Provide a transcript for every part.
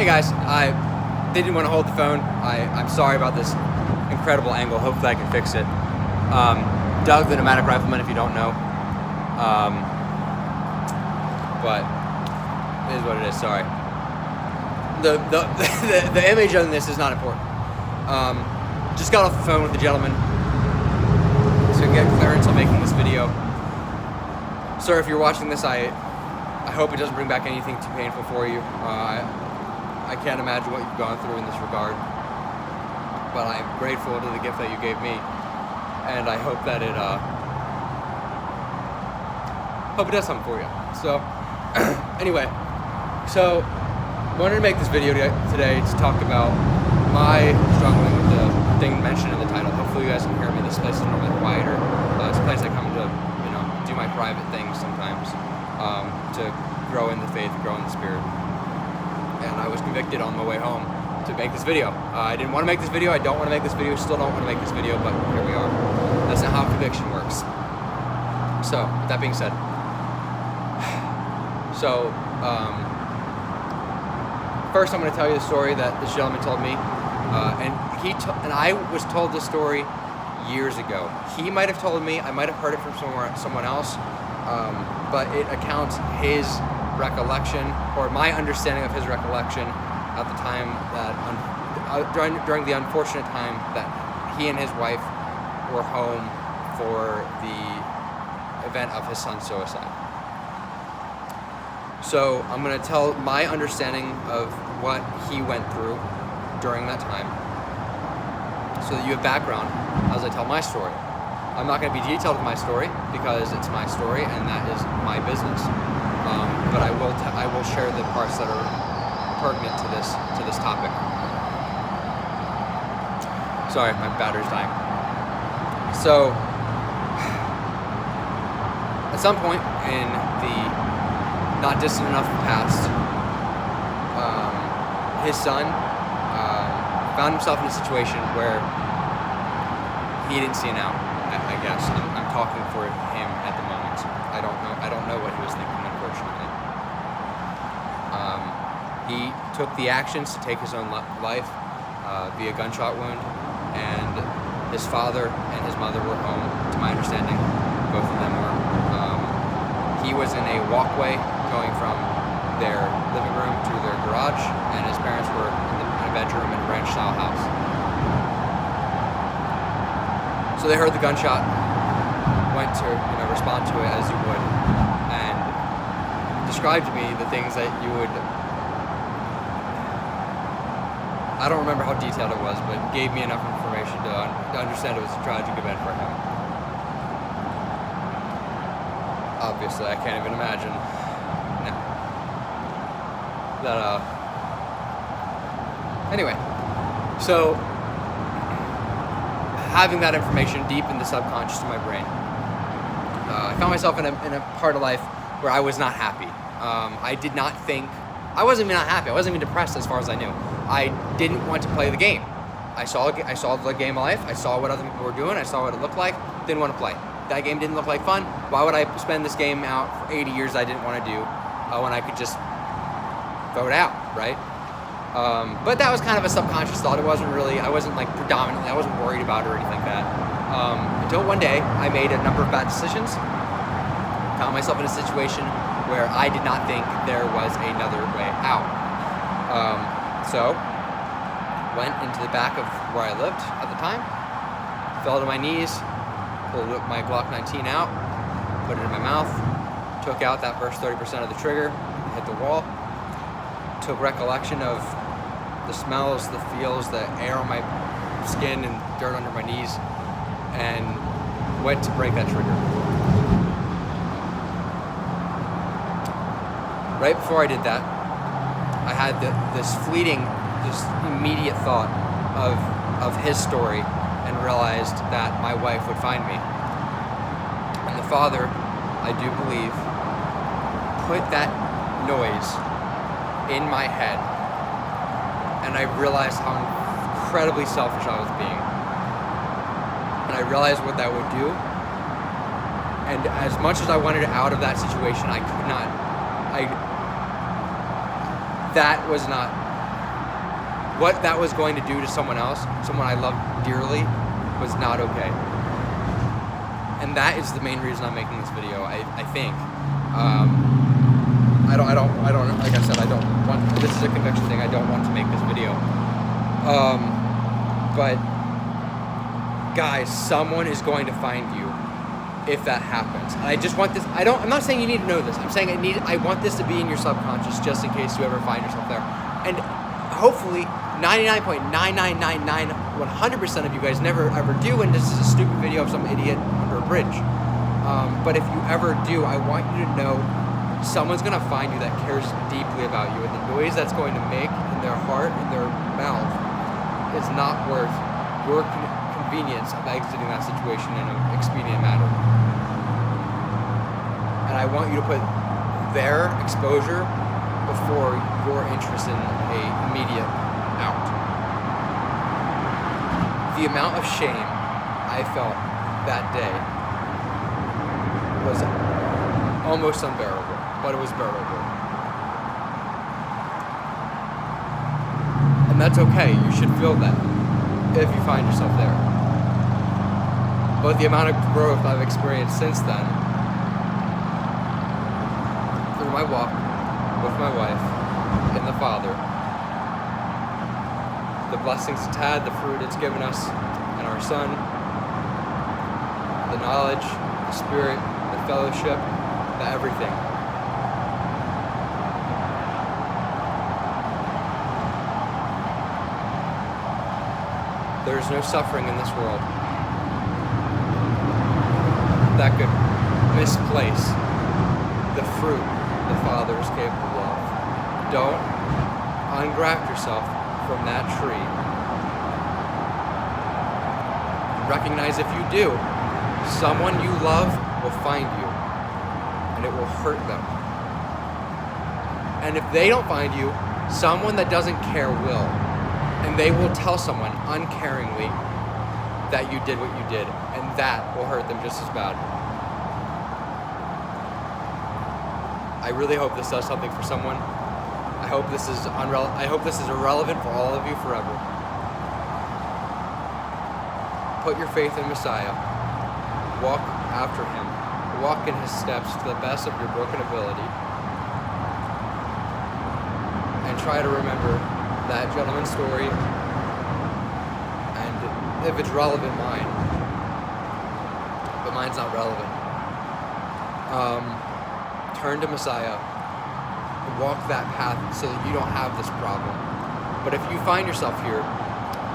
guys, I didn't want to hold the phone. I'm sorry about this incredible angle. Hopefully I can fix it. Doug, the pneumatic rifleman, if you don't know. But it is what it is. Sorry. The image on this is not important. Just got off the phone with the gentleman to get clearance on making this video. Sir, if you're watching this, I hope it doesn't bring back anything too painful for you. I can't imagine what you've gone through in this regard, but I'm grateful to the gift that you gave me, and I hope that it does something for you. So, anyway, so wanted to make this video today to talk about my struggling with the thing mentioned in the title. Hopefully you guys can hear me. This place is normally quieter. It's a place I come to, do my private things sometimes, to grow in the faith, grow in the spirit. And I was convicted on my way home to make this video. I didn't want to make this video. I don't want to make this video. Still don't want to make this video, but here we are. That's not how conviction works. So, with that being said, first I'm going to tell you the story that this gentleman told me, and I was told this story years ago. He might have told me, I might have heard it from someone else, but it accounts his recollection, or my understanding of his recollection at the time that, during the unfortunate time that he and his wife were home for the event of his son's suicide. So I'm going to tell my understanding of what he went through during that time, so that you have background as I tell my story. I'm not going to be detailed with my story because it's my story and that is my business. But I will share the parts that are pertinent to this topic. Sorry, my battery's dying. So, at some point in the not distant enough past, his son found himself in a situation where he didn't see an out. I guess I'm talking for him at the moment. I don't know what he was thinking, unfortunately. He took the actions to take his own life via gunshot wound, and his father and his mother were home, to my understanding. Both of them were. He was in a walkway going from their living room to their garage, and his parents were in a bedroom in a ranch-style house. So they heard the gunshot, went to respond to it as you would, and described to me the things that you would. I don't remember how detailed it was, but gave me enough information to understand it was a tragic event for him. Obviously, I can't even imagine that. Anyway, so having that information deep in the subconscious of my brain, I found myself in a part of life where I was not happy. I did not think. I wasn't even not happy. I wasn't even depressed as far as I knew. I didn't want to play the game. I saw the game of life. I saw what other people were doing. I saw what it looked like. Didn't want to play. That game didn't look like fun. Why would I spend this game out for 80 years I didn't want to do when I could just throw it out, right? But that was kind of a subconscious thought. I wasn't worried about it or anything like that. Until one day, I made a number of bad decisions. Found myself in a situation where I did not think there was another way out. So, went into the back of where I lived at the time, fell to my knees, pulled my Glock 19 out, put it in my mouth, took out that first 30% of the trigger, hit the wall, took recollection of the smells, the feels, the air on my skin and dirt under my knees, and went to break that trigger. Right before I did that, I had this immediate thought of his story, and realized that my wife would find me. And the father, I do believe, put that noise in my head, and I realized how incredibly selfish I was being. And I realized what that would do. And as much as I wanted out of that situation, I could not. That was not what that was going to do to someone else, someone I loved dearly, was not okay. And that is the main reason I'm making this video. I think. I don't. Like I said, I don't want. This is a conviction thing. I don't want to make this video. But guys, someone is going to find you if that happens. And I just want this. I'm not saying you need to know this. I'm saying I want this to be in your subconscious just in case you ever find yourself there. And hopefully 99.9999 100% of you guys never ever do, and this is a stupid video of some idiot under a bridge. But if you ever do, I want you to know someone's gonna find you that cares deeply about you, and the noise that's going to make in their heart and their mouth is not worth your convenience of exiting that situation in an expedient manner. And I want you to put their exposure before your interest in a immediate out. The amount of shame I felt that day was almost unbearable, but it was bearable. And that's okay. You should feel that if you find yourself there. But the amount of growth I've experienced since then, through my walk with my wife and the Father, the blessings it's had, the fruit it's given us, and our Son, the knowledge, the Spirit, the fellowship, the everything. There is no suffering in this world that could misplace the fruit the Father is capable of. Don't ungraft yourself from that tree. Recognize if you do, someone you love will find you, and it will hurt them. And if they don't find you, someone that doesn't care will. And they will tell someone uncaringly that you did what you did, and that will hurt them just as bad. I really hope this does something for someone. I hope this is irrelevant for all of you forever. Put your faith in Messiah. Walk after him. Walk in his steps to the best of your broken ability. And try to remember that gentleman's story, and if it's relevant, mine. But mine's not relevant. Turn to Messiah. Walk that path so that you don't have this problem. But if you find yourself here,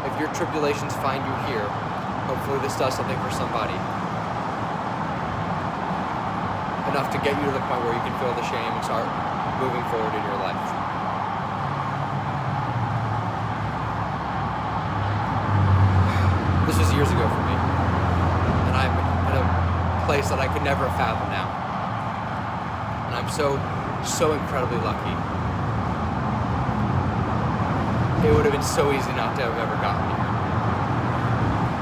if your tribulations find you here, hopefully this does something for somebody. Enough to get you to the point where you can feel the shame and start moving forward in your life. This was years ago for me, and I'm in a place that I could never fathom now. And I'm so incredibly lucky. It would have been so easy not to have ever gotten here.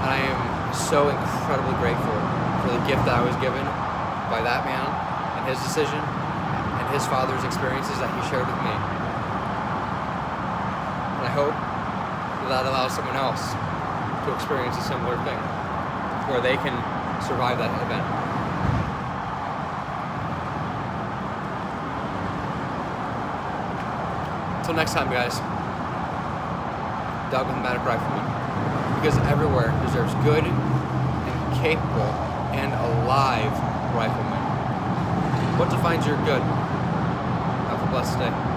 And I am so incredibly grateful for the gift that I was given by that man and his decision and his father's experiences that he shared with me. And I hope that allows someone else to experience a similar thing, where they can survive that event. Until next time, guys, Doug with Matic Rifleman, because everywhere deserves good and capable and alive riflemen. What defines your good? Have a blessed day.